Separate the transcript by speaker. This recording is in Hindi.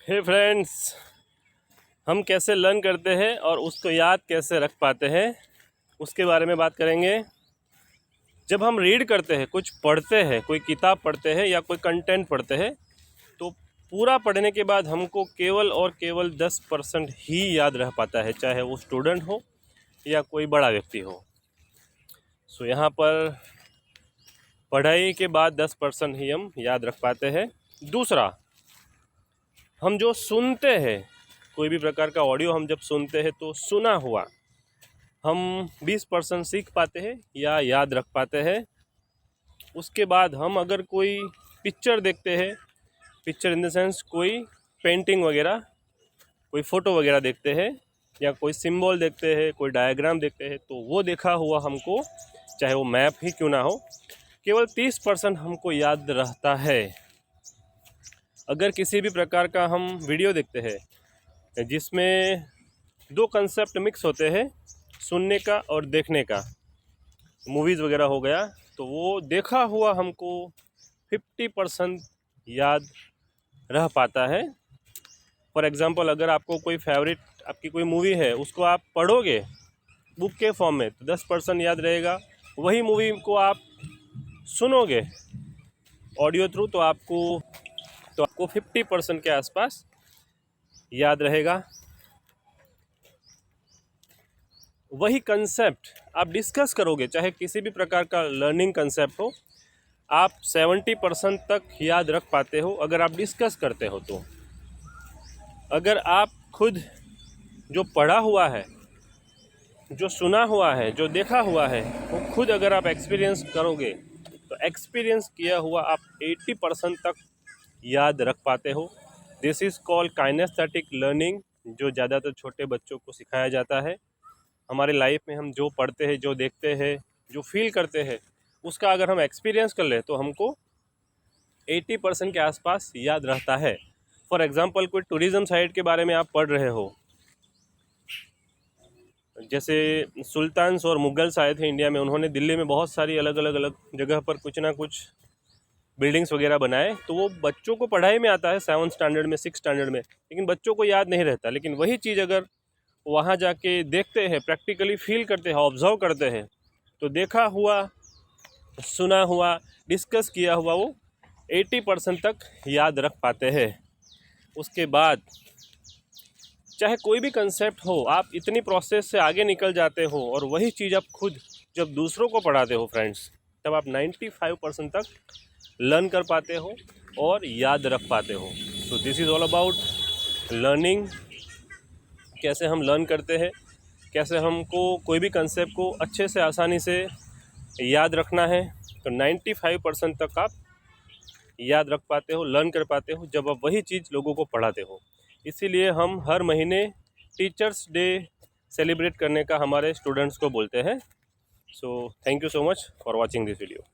Speaker 1: हे फ्रेंड्स, हम कैसे लर्न करते हैं और उसको याद कैसे रख पाते हैं उसके बारे में बात करेंगे। जब हम रीड करते हैं, कुछ पढ़ते हैं, कोई किताब पढ़ते हैं या कोई कंटेंट पढ़ते हैं, तो पूरा पढ़ने के बाद हमको केवल और केवल 10% ही याद रह पाता है, चाहे वो स्टूडेंट हो या कोई बड़ा व्यक्ति हो। सो यहाँ पर पढ़ाई के बाद 10% ही हम याद रख पाते हैं। दूसरा, हम जो सुनते हैं, कोई भी प्रकार का ऑडियो हम जब सुनते हैं तो सुना हुआ हम 20% सीख पाते हैं या याद रख पाते हैं। उसके बाद हम अगर कोई पिक्चर देखते हैं, पिक्चर इन द सेंस कोई पेंटिंग वगैरह, कोई फ़ोटो वगैरह देखते हैं या कोई सिंबल देखते हैं, कोई डायग्राम देखते हैं, तो वो देखा हुआ हमको, चाहे वो मैप ही क्यों ना हो, केवल 30% हमको याद रहता है। अगर किसी भी प्रकार का हम वीडियो देखते हैं जिसमें दो कंसेप्ट मिक्स होते हैं, सुनने का और देखने का, मूवीज़ वगैरह हो गया, तो वो देखा हुआ हमको 50% याद रह पाता है। फॉर एग्ज़ाम्पल, अगर आपको कोई फेवरेट आपकी कोई मूवी है, उसको आप पढ़ोगे बुक के फॉर्म में तो 10% याद रहेगा। वही मूवी को आप सुनोगे ऑडियो थ्रू तो आपको 50% के आसपास याद रहेगा। वही कंसेप्ट आप डिस्कस करोगे, चाहे किसी भी प्रकार का लर्निंग कंसेप्ट हो, आप 70% तक याद रख पाते हो अगर आप डिस्कस करते हो। तो अगर आप खुद जो पढ़ा हुआ है, जो सुना हुआ है, जो देखा हुआ है, वो खुद अगर आप एक्सपीरियंस करोगे तो एक्सपीरियंस किया हुआ आप 80% तक याद रख पाते हो। This is called kinesthetic learning, जो ज़्यादातर छोटे बच्चों को सिखाया जाता है। हमारे लाइफ में हम जो पढ़ते हैं, जो देखते हैं, जो फील करते हैं, उसका अगर हम एक्सपीरियंस कर ले तो हमको 80% के आसपास याद रहता है। फॉर एग्ज़ाम्पल, कोई टूरिज़्म साइट के बारे में आप पढ़ रहे हो, जैसे सुल्तान्स और मुगल्स आए थे इंडिया में, उन्होंने दिल्ली में बहुत सारी अलग अलग जगह पर कुछ ना कुछ बिल्डिंग्स वगैरह बनाए, तो वो बच्चों को पढ़ाई में आता है 7th स्टैंडर्ड में, 6th स्टैंडर्ड में, लेकिन बच्चों को याद नहीं रहता। लेकिन वही चीज़ अगर वहाँ जाके देखते हैं, प्रैक्टिकली फील करते हैं, ऑब्जर्व करते हैं, तो देखा हुआ, सुना हुआ, डिस्कस किया हुआ वो 80% तक याद रख पाते हैं। उसके बाद चाहे कोई भी कंसेप्ट हो, आप इतनी प्रोसेस से आगे निकल जाते हो और वही चीज़ आप खुद जब दूसरों को पढ़ाते हो फ्रेंड्स, तब आप 95% तक लर्न कर पाते हो और याद रख पाते हो। So this is all about learning. कैसे हम लर्न करते हैं, कैसे हमको कोई भी कंसेप्ट को अच्छे से, आसानी से याद रखना है, तो 95% तक आप याद रख पाते हो, लर्न कर पाते हो जब आप वही चीज़ लोगों को पढ़ाते हो। इसीलिए हम हर महीने टीचर्स डे सेलिब्रेट करने का हमारे स्टूडेंट्स को बोलते हैं। So thank you so much for watching this video.